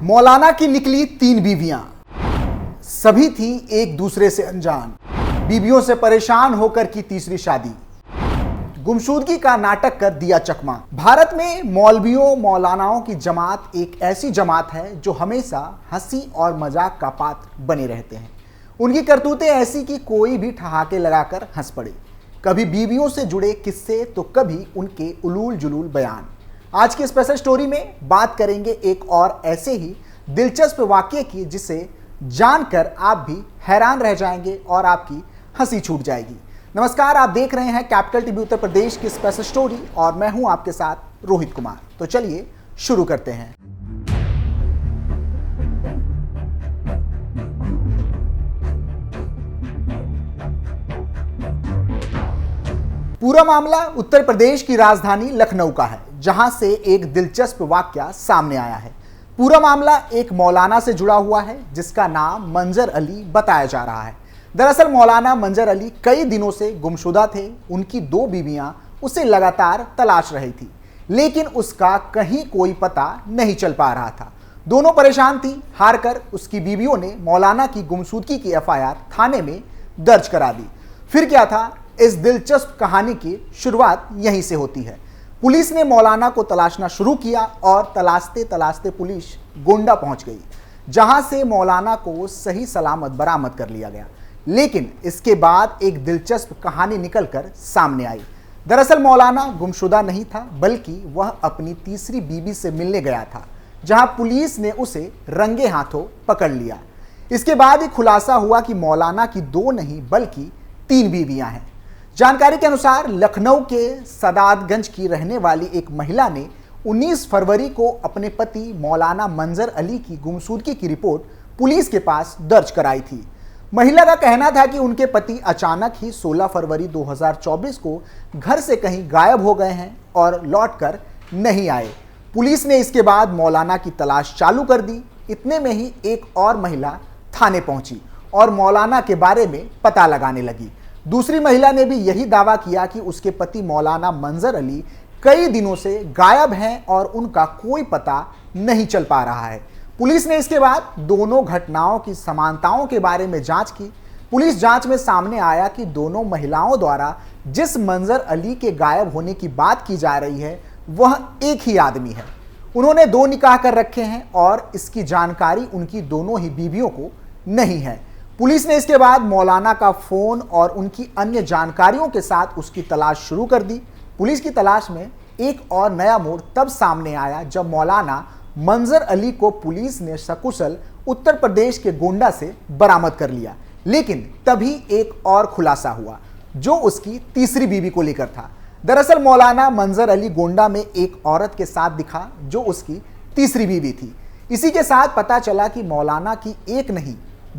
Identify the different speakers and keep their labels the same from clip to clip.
Speaker 1: मौलाना की निकली 3 बीवियां, सभी थी एक दूसरे से अनजान। बीवियों से परेशान होकर की तीसरी शादी, गुमशुदगी का नाटक कर दिया चकमा। भारत में मौलवियों मौलानाओं की जमात एक ऐसी जमात है जो हमेशा हंसी और मजाक का पात्र बने रहते हैं। उनकी करतूतें ऐसी कि कोई भी ठहाके लगाकर हंस पड़े। कभी बीवियों से जुड़े किस्से तो कभी उनके उलूल जुलूल बयान। आज की स्पेशल स्टोरी में बात करेंगे एक और ऐसे ही दिलचस्प वाकये की जिसे जानकर आप भी हैरान रह जाएंगे और आपकी हंसी छूट जाएगी। नमस्कार, आप देख रहे हैं कैपिटल टीवी उत्तर प्रदेश की स्पेशल स्टोरी और मैं हूं आपके साथ रोहित कुमार। तो चलिए शुरू करते हैं। पूरा मामला उत्तर प्रदेश की राजधानी लखनऊ का है, जहां से एक दिलचस्प वाकया सामने आया है। पूरा मामला एक मौलाना से जुड़ा हुआ है जिसका नाम मंजर अली बताया जा रहा है। दरअसल मौलाना मंजर अली कई दिनों से गुमशुदा थे। उनकी 2 बीवियां उसे लगातार तलाश रही थी, लेकिन उसका कहीं कोई पता नहीं चल पा रहा था। दोनों परेशान थी। हारकर उसकी बीवियों ने मौलाना की गुमशुदगी की FIR थाने में दर्ज करा दी। फिर क्या था, इस दिलचस्प कहानी की शुरुआत यहीं से होती है। पुलिस ने मौलाना को तलाशना शुरू किया और तलाशते तलाशते पुलिस गोंडा पहुंच गई, जहां से मौलाना को सही सलामत बरामद कर लिया गया। लेकिन इसके बाद एक दिलचस्प कहानी निकलकर सामने आई। दरअसल मौलाना गुमशुदा नहीं था, बल्कि वह अपनी तीसरी बीवी से मिलने गया था, जहां पुलिस ने उसे रंगे हाथों पकड़ लिया। इसके बाद ही खुलासा हुआ कि मौलाना की 2 नहीं बल्कि 3 बीवियां हैं। जानकारी के अनुसार लखनऊ के सदातगंज की रहने वाली एक महिला ने 19 फरवरी को अपने पति मौलाना मंजर अली की गुमशुदगी की रिपोर्ट पुलिस के पास दर्ज कराई थी। महिला का कहना था कि उनके पति अचानक ही 16 फरवरी 2024 को घर से कहीं गायब हो गए हैं और लौटकर नहीं आए। पुलिस ने इसके बाद मौलाना की तलाश चालू कर दी। इतने में ही एक और महिला थाने पहुंची और मौलाना के बारे में पता लगाने लगी। दूसरी महिला ने भी यही दावा किया कि उसके पति मौलाना मंजर अली कई दिनों से गायब हैं और उनका कोई पता नहीं चल पा रहा है। पुलिस ने इसके बाद दोनों घटनाओं की समानताओं के बारे में जांच की। पुलिस जांच में सामने आया कि दोनों महिलाओं द्वारा जिस मंजर अली के गायब होने की बात की जा रही है वह एक ही आदमी है। उन्होंने 2 निकाह कर रखे हैं और इसकी जानकारी उनकी दोनों ही बीवियों को नहीं है। पुलिस ने इसके बाद मौलाना का फोन और उनकी अन्य जानकारियों के साथ उसकी तलाश शुरू कर दी। पुलिस की तलाश में एक और नया मोड़ तब सामने आया जब मौलाना मंजर अली को पुलिस ने सकुशल उत्तर प्रदेश के गोंडा से बरामद कर लिया। लेकिन तभी एक और खुलासा हुआ जो उसकी तीसरी बीवी को लेकर था। दरअसल मौलाना मंजर अली गोंडा में एक औरत के साथ दिखा जो उसकी तीसरी बीवी थी। इसी के साथ पता चला कि मौलाना की 1 नहीं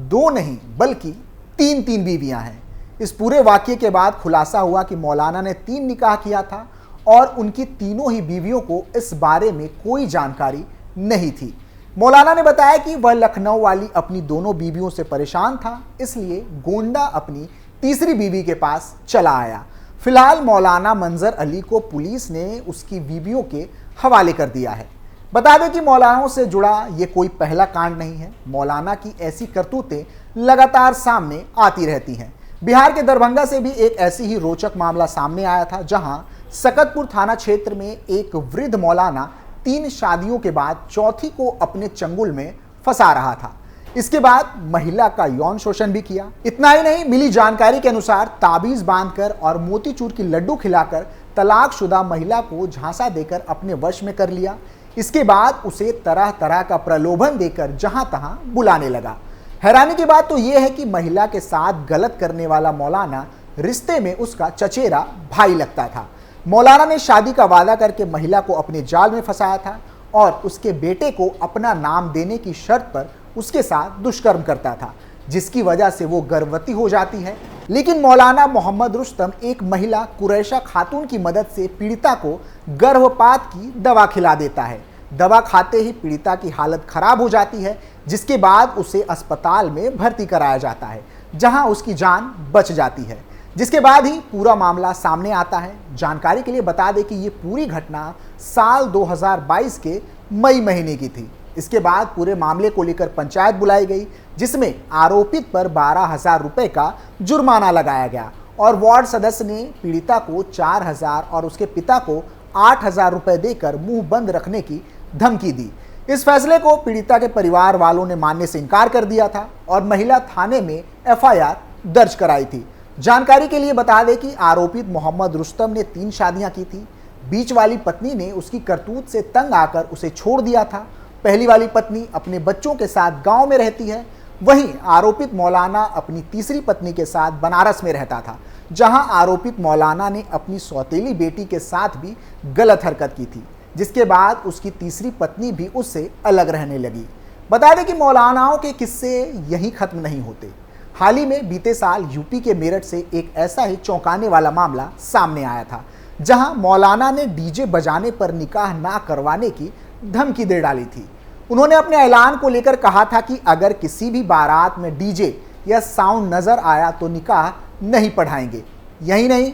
Speaker 1: 2 नहीं बल्कि 3 बीवियां हैं। इस पूरे वाकये के बाद खुलासा हुआ कि मौलाना ने 3 निकाह किया था और उनकी तीनों ही बीवियों को इस बारे में कोई जानकारी नहीं थी। मौलाना ने बताया कि वह लखनऊ वाली अपनी दोनों बीवियों से परेशान था, इसलिए गोंडा अपनी तीसरी बीवी के पास चला आया। फिलहाल मौलाना मंजर अली को पुलिस ने उसकी बीवियों के हवाले कर दिया है। बता दें कि मौलानाओं से जुड़ा ये कोई पहला कांड नहीं है। मौलाना की ऐसी करतूतें लगातार सामने आती रहती हैं। बिहार के दरभंगा से भी एक ऐसी ही रोचक मामला सामने आया था, जहां सकतपुर थाना क्षेत्र में एक वृद्ध मौलाना 3 शादियों के बाद चौथी को अपने चंगुल में फंसा रहा था। इसके बाद महिला का यौन शोषण भी किया। इतना ही नहीं, मिली जानकारी के अनुसार ताबीज बांधकर और मोतीचूर की लड्डू खिलाकर तलाकशुदा महिला को झांसा देकर अपने वश में कर लिया। इसके बाद उसे तरह तरह का प्रलोभन देकर जहां तहां बुलाने लगा। हैरानी की बात तो यह है कि महिला के साथ गलत करने वाला मौलाना रिश्ते में उसका चचेरा भाई लगता था। मौलाना ने शादी का वादा करके महिला को अपने जाल में फंसाया था और उसके बेटे को अपना नाम देने की शर्त पर उसके साथ दुष्कर्म करता था, जिसकी वजह से वो गर्भवती हो जाती है। लेकिन मौलाना मोहम्मद रुस्तम एक महिला कुरैशा खातून की मदद से पीड़िता को गर्भपात की दवा खिला देता है। दवा खाते ही पीड़िता की हालत खराब हो जाती है, जिसके बाद उसे अस्पताल में भर्ती कराया जाता है, जहां उसकी जान बच जाती है। जिसके बाद ही पूरा मामला सामने आता है। जानकारी के लिए बता दें कि ये पूरी घटना साल 2022 के मई महीने की थी। इसके बाद पूरे मामले को लेकर पंचायत बुलाई गई, जिसमें आरोपित पर 12,000 रुपए का जुर्माना लगाया गया और वार्ड सदस्य ने पीड़िता को 4,000 और उसके पिता को 8,000 रुपए देकर मुंह बंद रखने की धमकी दी। इस फैसले को पीड़िता के परिवार वालों ने मानने से इनकार कर दिया था और महिला थाने में एफआईआर दर्ज कराई थी। जानकारी के लिए बता दें कि आरोपित मोहम्मद रुस्तम ने 3 शादियां की थी। बीच वाली पत्नी ने उसकी करतूत से तंग आकर उसे छोड़ दिया था। पहली वाली पत्नी अपने बच्चों के साथ गांव में रहती है। वहीं आरोपित मौलाना अपनी तीसरी पत्नी के साथ बनारस में रहता था, जहां आरोपित मौलाना ने अपनी सौतेली बेटी के साथ भी गलत हरकत की थी, जिसके बाद उसकी तीसरी पत्नी भी उससे अलग रहने लगी। बता दें कि मौलानाओं के किस्से यहीं खत्म नहीं होते। हाल ही में बीते साल यूपी के मेरठ से एक ऐसा ही चौंकाने वाला मामला सामने आया था, जहां मौलाना ने डीजे बजाने पर निकाह ना करवाने की धमकी दे डाली थी। उन्होंने अपने ऐलान को लेकर कहा था कि अगर किसी भी बारात में डीजे या साउंड नजर आया तो निकाह नहीं पढ़ाएंगे। यही नहीं,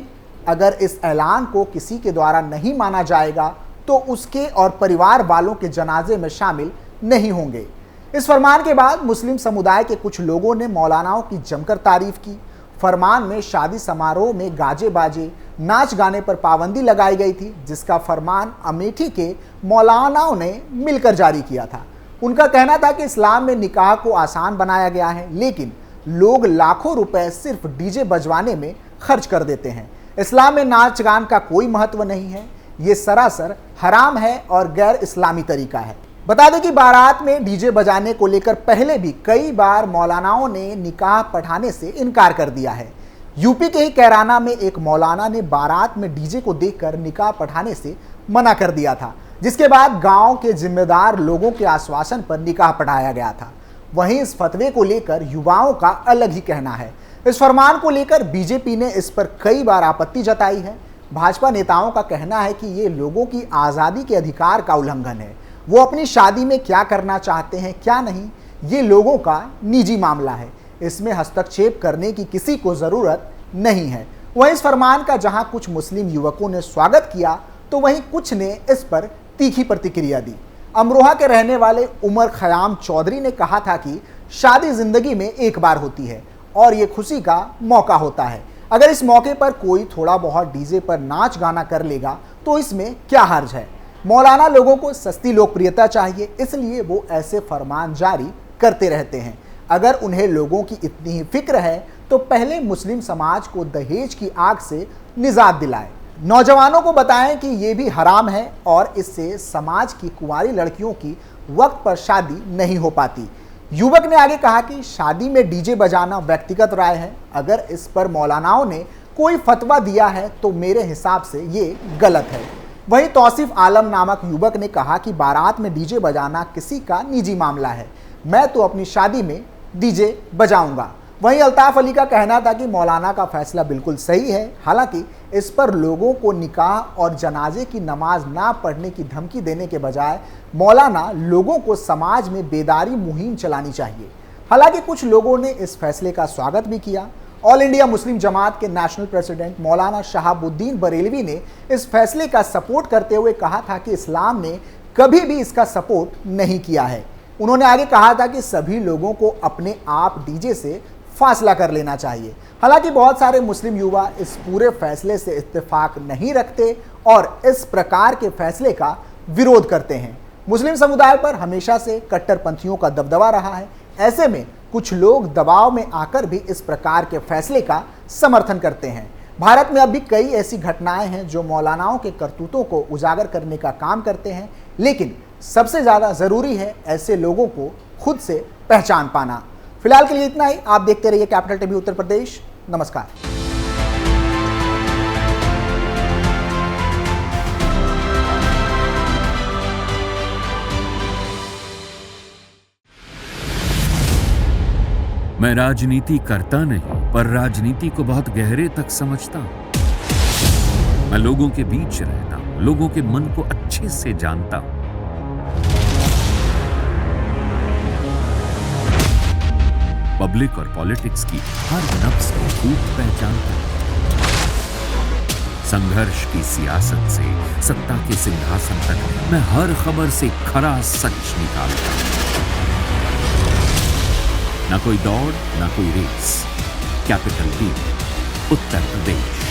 Speaker 1: अगर इस ऐलान को किसी के द्वारा नहीं माना जाएगा तो उसके और परिवार वालों के जनाजे में शामिल नहीं होंगे। इस फरमान के बाद मुस्लिम समुदाय के कुछ लोगों ने मौलानाओं की जमकर तारीफ की। फरमान में शादी समारोह में गाजे बाजे, नाच गाने पर पाबंदी लगाई गई थी, जिसका फरमान अमेठी के मौलानाओं ने मिलकर जारी किया था। उनका कहना था कि इस्लाम में निकाह को आसान बनाया गया है, लेकिन लोग लाखों रुपए सिर्फ डीजे बजवाने में खर्च कर देते हैं। इस्लाम में नाच गान का कोई महत्व नहीं है, ये सरासर हराम है और गैर इस्लामी तरीका है। बता दें कि बारात में डीजे बजाने को लेकर पहले भी कई बार मौलानाओं ने निकाह पढ़ाने से इनकार कर दिया है। यूपी के ही कैराना में एक मौलाना ने बारात में डीजे को देखकर निकाह पढ़ाने से मना कर दिया था, जिसके बाद गांव के जिम्मेदार लोगों के आश्वासन पर निकाह पढ़ाया गया था। वहीं इस फतवे को लेकर युवाओं का अलग ही कहना है। इस फरमान को लेकर बीजेपी ने इस पर कई बार आपत्ति जताई है। भाजपा नेताओं का कहना है कि ये लोगों की आज़ादी के अधिकार का उल्लंघन है। वो अपनी शादी में क्या करना चाहते हैं, क्या नहीं, ये लोगों का निजी मामला है। इसमें हस्तक्षेप करने की किसी को ज़रूरत नहीं है। वहीं इस फरमान का जहां कुछ मुस्लिम युवकों ने स्वागत किया, तो वहीं कुछ ने इस पर तीखी प्रतिक्रिया दी। अमरोहा के रहने वाले उमर खयाम चौधरी ने कहा था कि शादी जिंदगी में एक बार होती है और ये खुशी का मौका होता है। अगर इस मौके पर कोई थोड़ा बहुत डीजे पर नाच गाना कर लेगा तो इसमें क्या हर्ज है। मौलाना लोगों को सस्ती लोकप्रियता चाहिए, इसलिए वो ऐसे फरमान जारी करते रहते हैं। अगर उन्हें लोगों की इतनी ही फिक्र है तो पहले मुस्लिम समाज को दहेज की आग से निजात दिलाए। नौजवानों को बताएं कि ये भी हराम है और इससे समाज की कुंवारी लड़कियों की वक्त पर शादी नहीं हो पाती। युवक ने आगे कहा कि शादी में डीजे बजाना व्यक्तिगत राय है। अगर इस पर मौलानाओं ने कोई फतवा दिया है तो मेरे हिसाब से ये गलत है। वहीं तौसीफ आलम नामक युवक ने कहा कि बारात में डीजे बजाना किसी का निजी मामला है, मैं तो अपनी शादी में डीजे बजाऊंगा। वहीं अल्ताफ अली का कहना था कि मौलाना का फैसला बिल्कुल सही है। हालांकि इस पर लोगों को निकाह और जनाजे की नमाज ना पढ़ने की धमकी देने के बजाय मौलाना लोगों को समाज में बेदारी मुहिम चलानी चाहिए। हालांकि कुछ लोगों ने इस फैसले का स्वागत भी किया। ऑल इंडिया मुस्लिम जमात के नेशनल प्रेसिडेंट मौलाना शहाबुद्दीन बरेलवी ने इस फैसले का सपोर्ट करते हुए कहा था कि इस्लाम ने कभी भी इसका सपोर्ट नहीं किया है। उन्होंने आगे कहा था कि सभी लोगों को अपने आप डीजे से फासला कर लेना चाहिए। हालांकि बहुत सारे मुस्लिम युवा इस पूरे फैसले से इत्तेफाक नहीं रखते और इस प्रकार के फैसले का विरोध करते हैं। मुस्लिम समुदाय पर हमेशा से कट्टरपंथियों का दबदबा रहा है। ऐसे में कुछ लोग दबाव में आकर भी इस प्रकार के फैसले का समर्थन करते हैं। भारत में अब भी कई ऐसी घटनाएं हैं जो मौलानाओं के करतूतों को उजागर करने का काम करते हैं, लेकिन सबसे ज़्यादा ज़रूरी है ऐसे लोगों को खुद से पहचान पाना। फिलहाल के लिए इतना ही। आप देखते रहिए कैपिटल टीवी उत्तर प्रदेश। नमस्कार।
Speaker 2: मैं राजनीति करता नहीं, पर राजनीति को बहुत गहरे तक समझता हूं। मैं लोगों के बीच रहता हूं, लोगों के मन को अच्छे से जानता हूं। पब्लिक और पॉलिटिक्स की हर नब्ज को खूब पहचानता हूं। संघर्ष की सियासत से सत्ता के सिंहासन तक मैं हर खबर से खरा सच निकालता हूं। न कोई दौड़, न कोई race. Capital B, Uttar Pradesh.